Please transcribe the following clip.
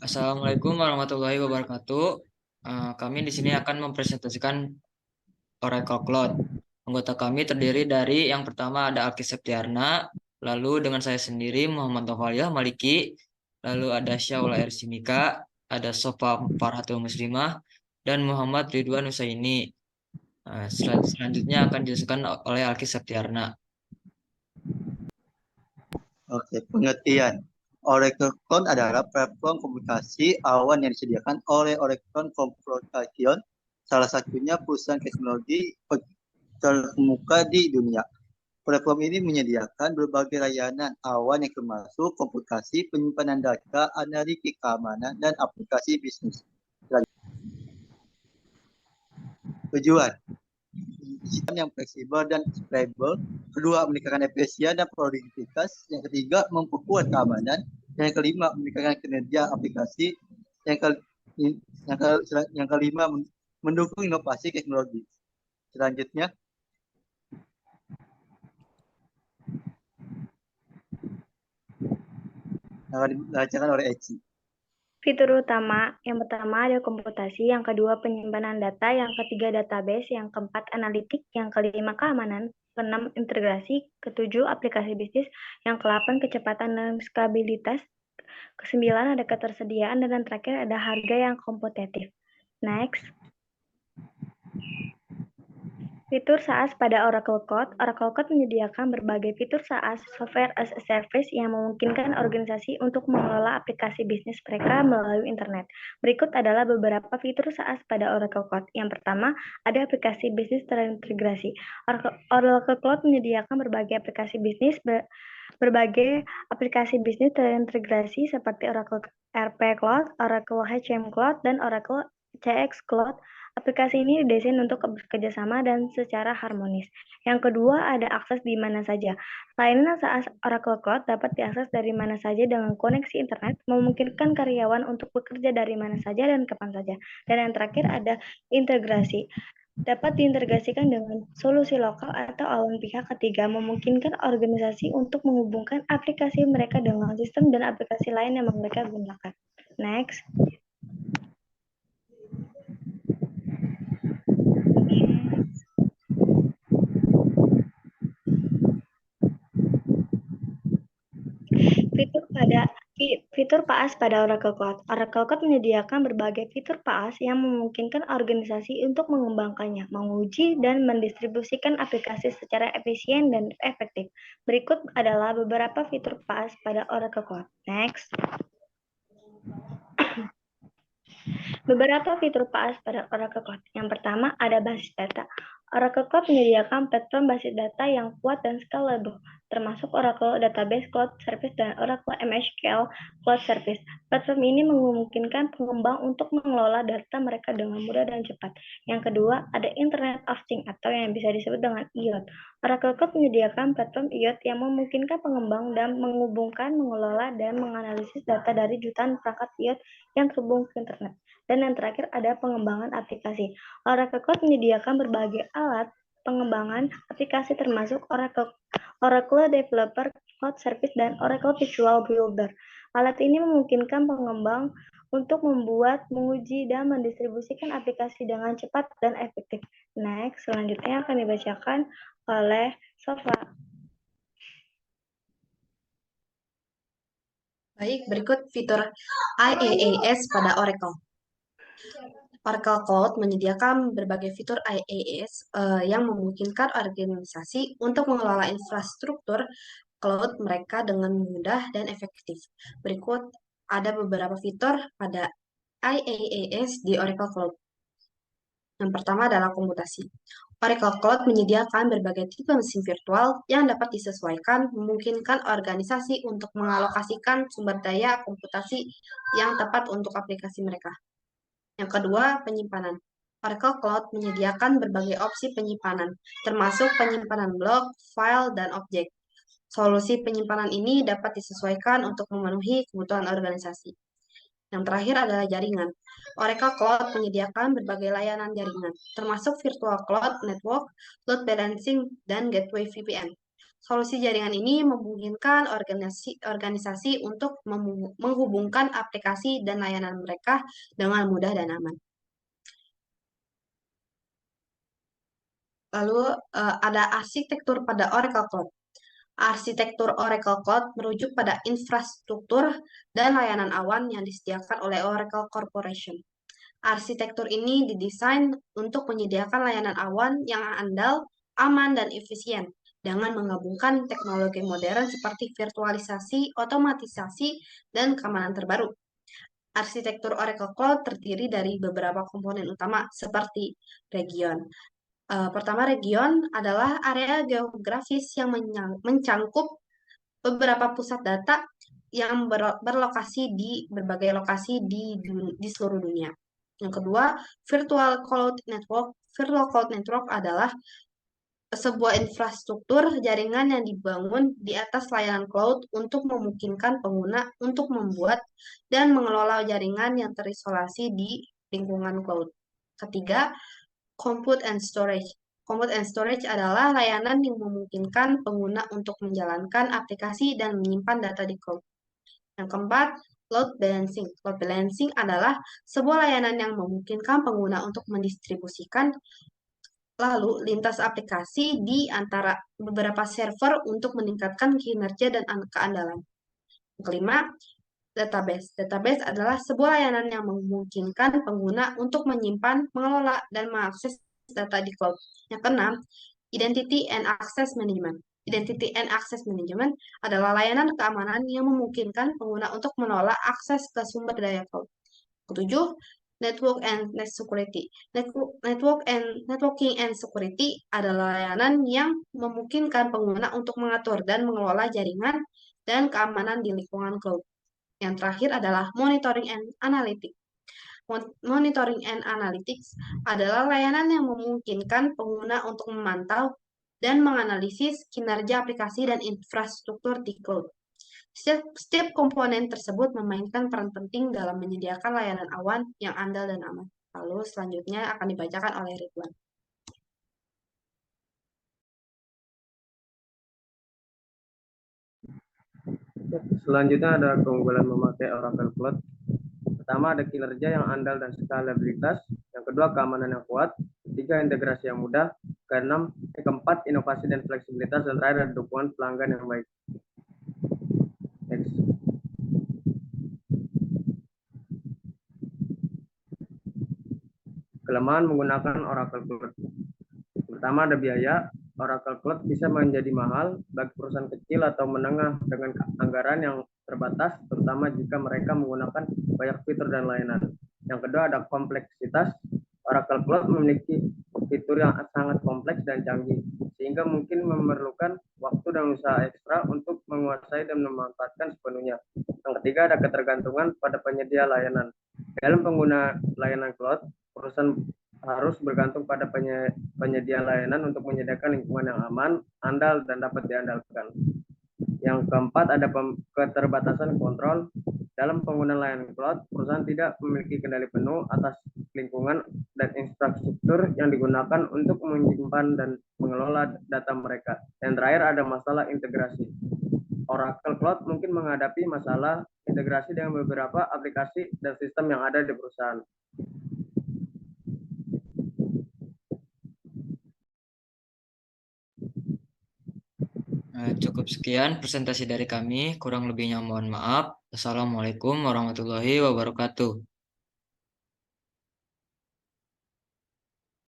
Assalamualaikum warahmatullahi wabarakatuh. Kami di sini akan mempresentasikan Oracle Cloud. Anggota kami terdiri dari yang pertama ada Alki Septiarna, lalu dengan saya sendiri Muhammad Tofaliah Maliki, lalu ada Syaula Ersimika, ada Sofa Farhatul Muslimah, dan Muhammad Ridwan Husaini. Selanjutnya akan dijelaskan oleh Alki Septiarna. Oke, pengertian. Oracle Cloud adalah platform komunikasi awan yang disediakan oleh Oracle Communication, salah satunya perusahaan teknologi terkemuka di dunia. Platform ini menyediakan berbagai layanan awan yang termasuk komputasi, penyimpanan data, analitik keamanan, dan aplikasi bisnis. Tujuan, sistem yang fleksibel dan scalable. Kedua, meningkatkan efisien dan produktivitas. Yang ketiga, memperkuat keamanan. Yang kelima, meningkatkan kinerja aplikasi. Yang, ke, yang, ke, yang kelima, mendukung inovasi teknologi. Selanjutnya, akan dibacakan oleh Eci. Fitur utama, yang pertama ada komputasi, yang kedua penyimpanan data, yang ketiga database, yang keempat analitik, yang kelima keamanan, keenam integrasi, ketujuh aplikasi bisnis, yang kedelapan kecepatan dan skabilitas, kesembilan ada ketersediaan, dan yang terakhir ada harga yang kompetitif. Next. Fitur SaaS pada Oracle Cloud. Oracle Cloud menyediakan berbagai fitur SaaS, Software as a Service, yang memungkinkan organisasi untuk mengelola aplikasi bisnis mereka melalui internet. Berikut adalah beberapa fitur SaaS pada Oracle Cloud. Yang pertama, ada aplikasi bisnis terintegrasi. Oracle Cloud menyediakan berbagai aplikasi bisnis terintegrasi seperti Oracle RP Cloud, Oracle HCM Cloud, dan Oracle CX Cloud. Aplikasi ini didesain untuk bekerja sama dan secara harmonis. Yang kedua, ada akses di mana saja. Layanan SaaS Oracle Cloud dapat diakses dari mana saja dengan koneksi internet, memungkinkan karyawan untuk bekerja dari mana saja dan kapan saja. Dan yang terakhir ada integrasi. Dapat diintegrasikan dengan solusi lokal atau awan pihak ketiga, memungkinkan organisasi untuk menghubungkan aplikasi mereka dengan sistem dan aplikasi lain yang mereka gunakan. Next. Fitur PaaS pada Oracle Cloud. Oracle Cloud menyediakan berbagai fitur PaaS yang memungkinkan organisasi untuk mengembangkannya, menguji, dan mendistribusikan aplikasi secara efisien dan efektif. Berikut adalah beberapa fitur PaaS pada Oracle Cloud. Next. Beberapa fitur PaaS pada Oracle Cloud. Yang pertama, ada basis data. Oracle Cloud menyediakan platform basis data yang kuat dan scalable, termasuk Oracle Database Cloud Service dan Oracle MySQL Cloud Service. Platform ini memungkinkan pengembang untuk mengelola data mereka dengan mudah dan cepat. Yang kedua, ada Internet of Things atau yang bisa disebut dengan IoT. Oracle Cloud menyediakan platform IoT yang memungkinkan pengembang dan menghubungkan, mengelola, dan menganalisis data dari jutaan perangkat IoT yang terhubung ke internet. Dan yang terakhir ada pengembangan aplikasi. Oracle Cloud menyediakan berbagai alat pengembangan aplikasi termasuk Oracle Developer Cloud Service dan Oracle Visual Builder. Alat ini memungkinkan pengembang untuk membuat, menguji, dan mendistribusikan aplikasi dengan cepat dan efektif. Next, selanjutnya akan dibacakan oleh Sofa. Baik, berikut fitur IaaS pada Oracle. Oracle Cloud menyediakan berbagai fitur IaaS yang memungkinkan organisasi untuk mengelola infrastruktur cloud mereka dengan mudah dan efektif. Berikut ada beberapa fitur pada IaaS di Oracle Cloud. Yang pertama adalah komputasi. Oracle Cloud menyediakan berbagai tipe mesin virtual yang dapat disesuaikan, memungkinkan organisasi untuk mengalokasikan sumber daya komputasi yang tepat untuk aplikasi mereka. Yang kedua, penyimpanan. Oracle Cloud menyediakan berbagai opsi penyimpanan, termasuk penyimpanan blok, file, dan objek. Solusi penyimpanan ini dapat disesuaikan untuk memenuhi kebutuhan organisasi. Yang terakhir adalah jaringan. Oracle Cloud menyediakan berbagai layanan jaringan, termasuk virtual cloud, network, load balancing, dan gateway VPN. Solusi jaringan ini memungkinkan organisasi untuk menghubungkan aplikasi dan layanan mereka dengan mudah dan aman. Lalu ada arsitektur pada Oracle Cloud. Arsitektur Oracle Cloud merujuk pada infrastruktur dan layanan awan yang disediakan oleh Oracle Corporation. Arsitektur ini didesain untuk menyediakan layanan awan yang andal, aman, dan efisien dengan menggabungkan teknologi modern seperti virtualisasi, otomatisasi, dan keamanan terbaru. Arsitektur Oracle Cloud terdiri dari beberapa komponen utama seperti region. Pertama, region adalah area geografis yang mencangkup beberapa pusat data yang berlokasi di berbagai lokasi di seluruh dunia. Yang kedua, Virtual Cloud Network. Virtual Cloud Network adalah sebuah infrastruktur jaringan yang dibangun di atas layanan cloud untuk memungkinkan pengguna untuk membuat dan mengelola jaringan yang terisolasi di lingkungan cloud. Ketiga, Compute and Storage. Compute and Storage adalah layanan yang memungkinkan pengguna untuk menjalankan aplikasi dan menyimpan data di cloud. Yang keempat, Load Balancing. Load Balancing adalah sebuah layanan yang memungkinkan pengguna untuk mendistribusikan lalu lintas aplikasi di antara beberapa server untuk meningkatkan kinerja dan keandalan. Yang kelima, database. Database adalah sebuah layanan yang memungkinkan pengguna untuk menyimpan, mengelola, dan mengakses data di cloud. Yang keenam, Identity and Access Management. Identity and Access Management adalah layanan keamanan yang memungkinkan pengguna untuk menolak akses ke sumber daya cloud. Ketujuh, Network and Security. Networking and Security adalah layanan yang memungkinkan pengguna untuk mengatur dan mengelola jaringan dan keamanan di lingkungan cloud. Yang terakhir adalah Monitoring and Analytics. Monitoring and Analytics adalah layanan yang memungkinkan pengguna untuk memantau dan menganalisis kinerja aplikasi dan infrastruktur di cloud. Setiap komponen tersebut memainkan peran penting dalam menyediakan layanan awan yang andal dan aman. Lalu selanjutnya akan dibacakan oleh Ridwan. Selanjutnya ada keunggulan memakai Oracle Cloud. Pertama, ada kinerja yang andal dan skalabilitas. Yang kedua, keamanan yang kuat. Ketiga, integrasi yang mudah. Keempat, inovasi dan fleksibilitas. Dan terakhir, ada dukungan pelanggan yang baik. Next. Kelemahan menggunakan Oracle Cloud. Pertama, ada biaya. Oracle Cloud bisa menjadi mahal bagi perusahaan kecil atau menengah dengan anggaran yang terbatas, terutama jika mereka menggunakan banyak fitur dan layanan. Yang kedua, ada kompleksitas. Oracle Cloud memiliki fitur yang sangat kompleks dan canggih, sehingga mungkin memerlukan waktu dan usaha ekstra untuk menguasai dan memanfaatkan sepenuhnya. Yang ketiga, ada ketergantungan pada penyedia layanan. Dalam pengguna layanan cloud, perusahaan harus bergantung pada penyedia layanan untuk menyediakan lingkungan yang aman, andal, dan dapat diandalkan. Yang keempat, ada keterbatasan kontrol. Dalam penggunaan layanan cloud, perusahaan tidak memiliki kendali penuh atas lingkungan dan infrastruktur yang digunakan untuk menyimpan dan mengelola data mereka. Yang terakhir, ada masalah integrasi. Oracle Cloud mungkin menghadapi masalah integrasi dengan beberapa aplikasi dan sistem yang ada di perusahaan. Cukup sekian presentasi dari kami, kurang lebihnya mohon maaf. Assalamualaikum warahmatullahi wabarakatuh.